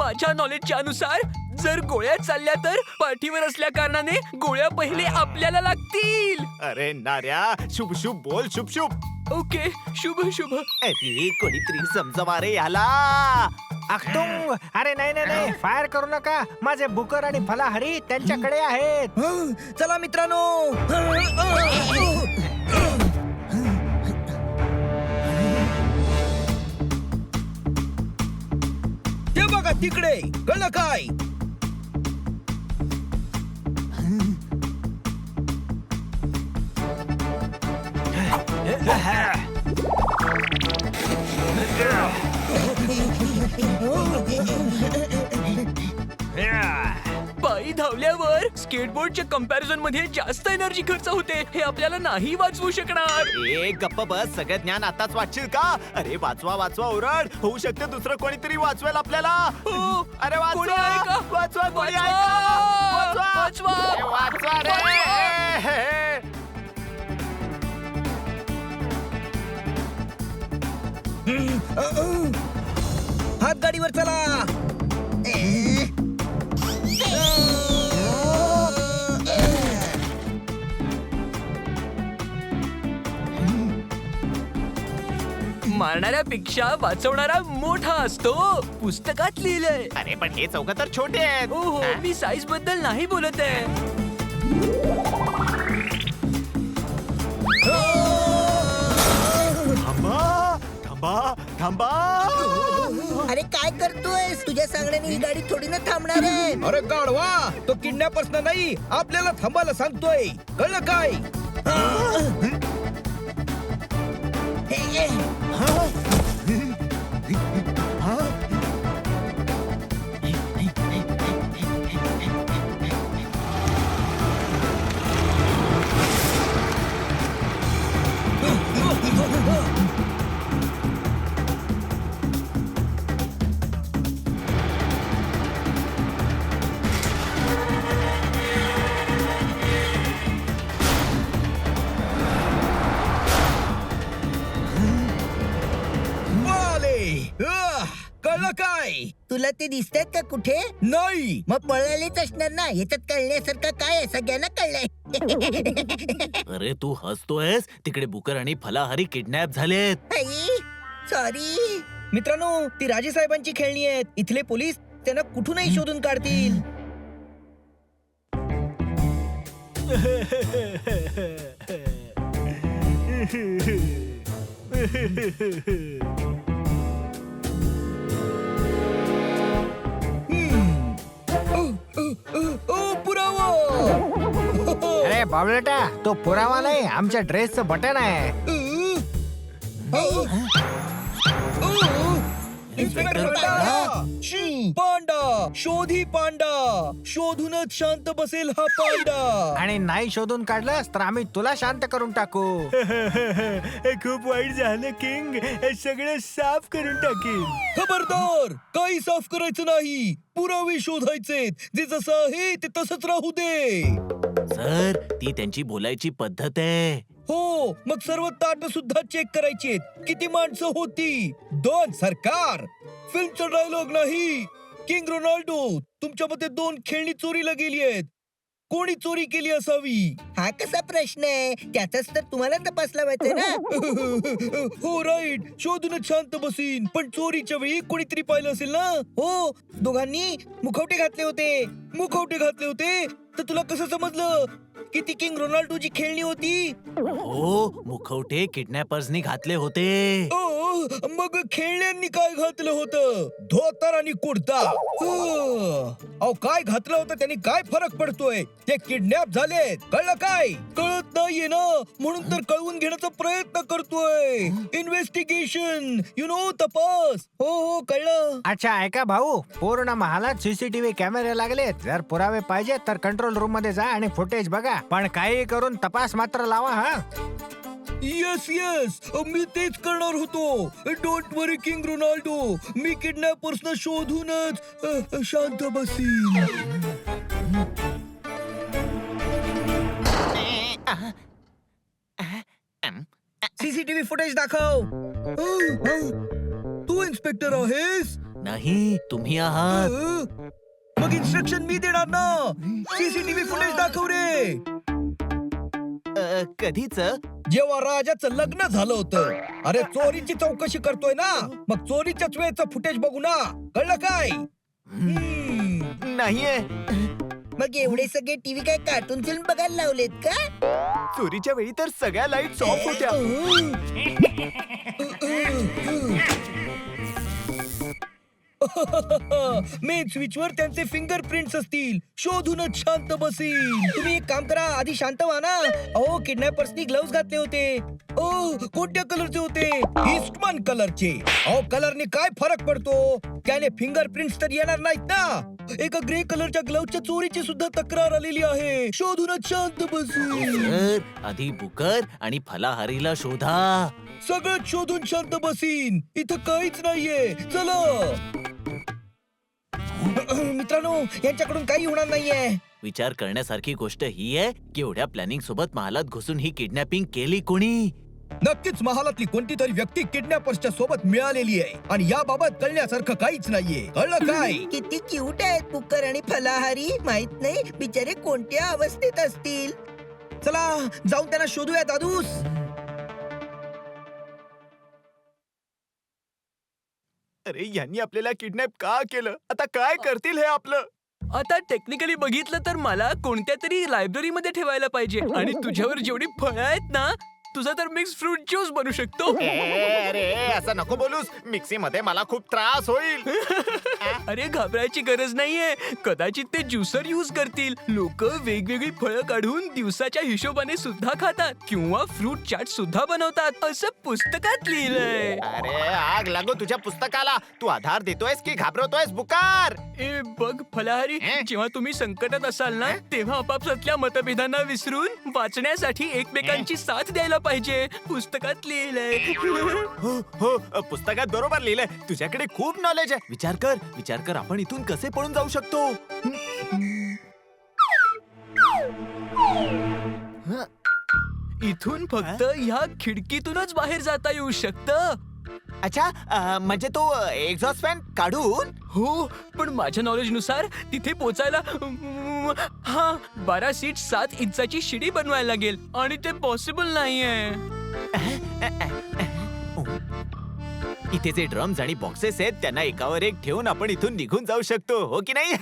माझ्या नॉलेजच्या अनुसार जर गोळ्या चालल्या तर पाठीवर असल्या कारणाने गोळ्या पहिले आपल्याला लागतील. अरे नाऱ्या, शुभ शुभ बोल, शुभ शुभ. ओके, शुभ शुभ. अरे कोणीतरी समजवा रे याला. अक्तुंग, अरे नाही नाही नाही, फायर करू नका. माझे बुकर आणि फलाहरी त्यांच्याकडे आहेत. चला मित्रांनो. ते बघा तिकडे, कळलं काय? पायी धावल्यावर स्केटबोर्डच्या कंपॅरिझन मध्ये जास्त एनर्जी खर्च होते. हे आपल्याला नाही वाचवू शकणार. ए गप्प बस, सगळं ज्ञान आताच वाचशील का? अरे वाचवा वाचवा ओरड. होऊ शकते दुसरं कोणीतरी वाचवेल आपल्याला. हो. अरे कोणी आहे का? वाचवा कोणी वाचवा. आहे का? वाचवा. ए, वाचवा रे. हात गाडीवर चला. मारणाऱ्यापेक्षा वाचवणारा मोठा असतो, पुस्तकात लिहिलंय. अरे पण हे चौघ तर छोटे आहेत. हो हो, मी साईज बद्दल नाही बोलत आहे. थांबा थांबा थांबा. अरे काय करतोयस? तुझ्या सांगण्याने ही गाडी थोडी ना थांबणार आहे. अरे गाढवा, तो किडनॅपर्स नाही, आपल्याला थांबायला सांगतोय. कळलं काय? कळलं काय? तुला ते दिसतात का कुठे? नाही. मग पळालेच असणार ना. याच्यात कळण्यासारखं काय आहे? सगळ्यांना कळलंय. अरे तू हसतोयस? तिकडे बुकर आणि फलाहारी किडनॅप झालेत. सॉरी. मित्रांनो, ती राजे साहेबांची खेळणी आहेत. इथले पोलीस त्यांना कुठूनही शोधून काढतील. पुरावा. अरे बाबलेटा, तो पुरावा नाही, आमच्या ड्रेसचं बटन आहे. इन्स्पेक्टर पांडा, शोधी पांडा. शोधूनच शांत बसेल हा पांडा. आणि नाही शोधून काढलंस तर आम्ही तुला शांत करून टाकू. खूप वाईट झालं किंग. सगळं साफ करून टाकेल. खबरदार, काही साफ करायचं नाही. पुरावे शोधायचे. जे जसं आहे ते तसंच राहू दे. सर, ती त्यांची बोलायची पद्धत आहे. हो, मग सर्व ताट सुद्धा चेक करायची. किती माणसं होती? 2 सरकार. फिल्मचा डायलॉग नाही. किंग रोनाल्डो, तुमच्या मते 2 खेळणी चोरीला गेली आहेत. कोणी चोरी केली असावी? हा कसा प्रश्न आहे? त्याचाच तर तुम्हाला तपास लावायचंय ना. हो राईट. शोधूनच शांत बसीन. पण चोरीच्या वेळी कोणीतरी पाहिलं असेल ना. हो, दोघांनी मुखवटे घातले होते. मुखवटे घातले होते तर तुला कसं समजलं की ती किंग रोनाल्डोची खेळणी होती? हो, मुखवटे किडनॅपर्सनी घातले होते. मग खेळण्यांनी काय घातलं होतं? धोतर आणि कुर्ता. अहो, काय घातलं होतं त्यांनी? काय फरक पडतोय? ते किडनॅप झालेत. कळलं काय? कळत नाहीये ना, म्हणून तर कळवून घेण्याचा प्रयत्न करतोय. इन्व्हेस्टिगेशन, तपास. हो हो, कळलं. अच्छा, ऐका भाऊ, पूर्ण महालात सीसीटीव्ही कॅमेरे लागलेत. जर पुरावे पाहिजे तर कंट्रोल रूम मध्ये जा आणि फुटेज बघा. पण काही करून तपास मात्र लावा. हा, येस येस, मी तेच करणार होतो. डोंट वरी किंग रोनाल्डो, मी किडनॅपर्सना शोधूनच शांत बसीन. सीसीटीव्ही फुटेज दाखव. तू इन्स्पेक्टर आहेस? नाही तुम्ही आहात. मग इन्स्ट्रक्शन मी देणार ना. सीसीटीव्ही फुटेज दाखव रे. कधीच? जेव्हा राजाचं लग्न झालं होतं. अरे चोरीची चौकशी करतोय ना, मग चोरीच्याच वेळेचं फुटेज बघू ना. कळलं काय? नाहीये. मग एवढे सगळे टीव्ही काय कार्टून फिल्म बघायला लावलेत का? चोरीच्या वेळी तर सगळ्या लाईट्स ऑफ होत्या. मेन स्विच वर त्यांचे फिंगरप्रिंट्स असतील. शोधूनच शांत बसील. तुम्ही एक काम करा, आधी शांत व्हा ना. अहो किडनॅपर्सनी ग्लव्स घातले होते. ओ कोणत्या कलरचे होते? ईस्टमन कलरचे. अहो कलरने काय फरक पडतो? त्याने फिंगरप्रिंट्स तर येणार नाहीत ना. एका ग्रे कलरच्या ग्लव्सच्या चोरीची सुद्धा तक्रार आलेली आहे. शोधूनच शांत बसील. सर, आधी बुकर आणि फलाहारीला शोधा. सगळं शोधून शांत बसीन. इथं काहीच नाहीये. चला मित्रांनो, यांच्याकडून काही होणार नाहीये. विचार करण्यासारखी गोष्ट ही आहे की एवढ्या प्लॅनिंग सोबत महालात घुसून ही किडनॅपिंग केली कोणी? नक्कीच महालातली कोणती तरी व्यक्ती किडनॅपर्सच्या सोबत मिळालेली आहे आणि याबाबत कळण्यासारखं काहीच नाहीये. कळलं काय? किती क्यूट आहेत बुक्कर आणि फलाहारी. माहित नाही बिचारे कोणत्या अवस्थेत असतील. चला जाऊन त्यांना शोधूया दादूस. अरे यांनी आपल्याला किडनॅप का केलं? आता काय करतील हे आपलं? आता टेक्निकली बघितलं तर मला कोणत्या तरी लायब्ररीमध्ये ठेवायला पाहिजे. आणि तुझ्यावर जेवढी फळं आहेत ना, तुझा तर मिक्स फ्रूट ज्यूस बनू शकतो. अरे असं नको बोलूस. मिक्सी मध्ये मला खूप त्रास होईल. अरे घाबरायची गरज नाहीये. कदाचित ते ज्युसर यूज करतील. लोक वेगवेगळी फळं काढून दिवसाच्या हिशोबाने सुद्धा खातात किंवा फ्रूट चाट सुद्धा बनवतात असं पुस्तकात लिहिलंय. अरे आग लागो तुझ्या पुस्तकाला. तू आधार देतोयस की घाबरवतोयस बुकार? ए बघ फलाहारी, जेव्हा तुम्ही संकटात असाल ना, तेव्हा आपापसातल्या मतभेदांना विसरून वाचण्यासाठी एकमेकांची साथ द्यायला पाहिजे. पुस्तकात लिहिलंय. हो हो, पुस्तकात बरोबर लिहिलंय. तुझ्याकडे खूप नॉलेज आहे. विचार कर आपण इथून कसे पळून जाऊ शकतो? इथून फक्त ह्या खिडकीतूनच बाहेर जाता येऊ शकतं. अच्छा, म्हणजे तो एक्झॉस्ट फॅन काढून? हो, पण माझ्या नॉलेज नुसार तिथे पोचायला 12 सीट 7 इंचाची शिडी बनवायला लागेल आणि ते पॉसिबल नाहीये. इथे जे ड्रम्स आणि बॉक्सेस आहेत त्यांना एकावर एक ठेवून आपण इथून निघून जाऊ शकतो, हो की नाही?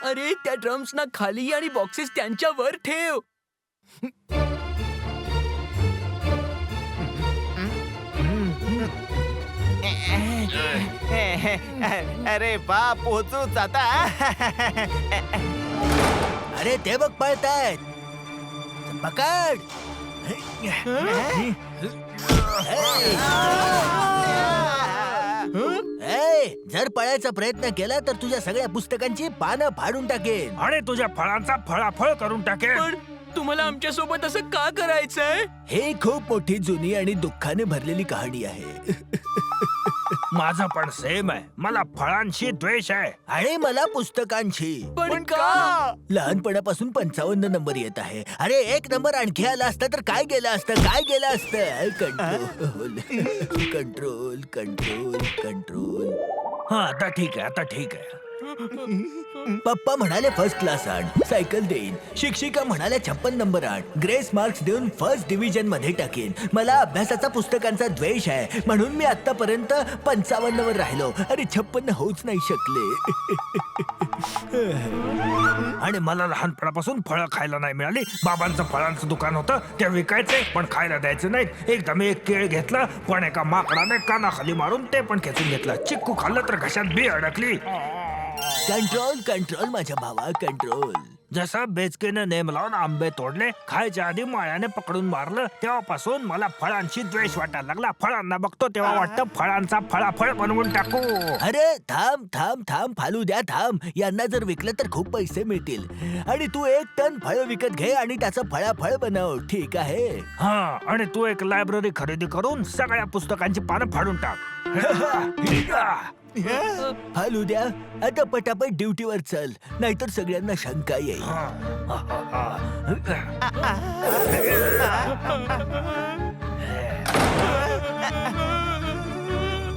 अरे त्या ड्रम्स ना खाली आणि बॉक्सेस त्यांच्यावर ठेव. अरे बा पोहोचूच आता. अरे ते बघ पळतायत. पकड. जर पळायचा प्रयत्न केला तर तुझ्या सगळ्या पुस्तकांची पानं फाडून टाकेन. आणि तुझ्या फळांचा फळाफळ करून टाकेल. पण तुम्हाला आमच्या सोबत असं का करायचंय? हे खूप मोठी जुनी आणि दुःखाने भरलेली कहाणी आहे. माझं पण सेम आहे. मला फळांशी द्वेष आहे. आणि मला पुस्तकांची. पण का? लहानपणापासून 55 नंबर येत आहे. अरे 1 नंबर आणखी आला असता तर काय गेलं असतं? Control control control control. हा आता ठीक आहे. पप्पा म्हणाले फर्स्ट क्लास आण, सायकल देईन. शिक्षिका म्हणाल्या 56 नंबर आण, ग्रेस मार्क्स देऊन फर्स्ट डिव्हिजन मध्ये टाकेन. मला अभ्यासाचा पुस्तकांचा द्वेष आहे म्हणून मी आतापर्यंत 55 वर राहिलो आणि 56 होऊच नाही शकले. आणि मला लहानपणापासून फळं खायला नाही मिळाली. बाबांचं फळांचं दुकान होतं, ते विकायचे पण खायला द्यायचे नाहीत. एकदा मी एक केळ घेतलं पण एका माकडाने कानाखाली मारून ते पण खेचून घेतलं. चिक्कू खाल्लं तर घशात बी अडकली. कंट्रोल कंट्रोल माझ्या भावा कंट्रोल. जसं बेचकेने नेम लावून आंबे तोडले, खायच्या आधी माळ्याने पकडून मारलं, तेव्हापासून मला फळांशी द्वेष वाटायला लागला. फळांना बघतो तेव्हा वाटतं फळांचा फळाफळ बनवून टाकू. अरे थांब थांब थांब फालुद्या थांब. यांना जर विकलं तर खूप पैसे मिळतील आणि तू 1 टन फळ विकत घे आणि त्याचं फळाफळ बनव. ठीक आहे? हा, आणि तू एक लायब्ररी खरेदी करून सगळ्या पुस्तकांची पानं फाडून टाक. फालुद्या आता पटापट ड्युटीवर चल, नाहीतर सगळ्यांना शंका येईल.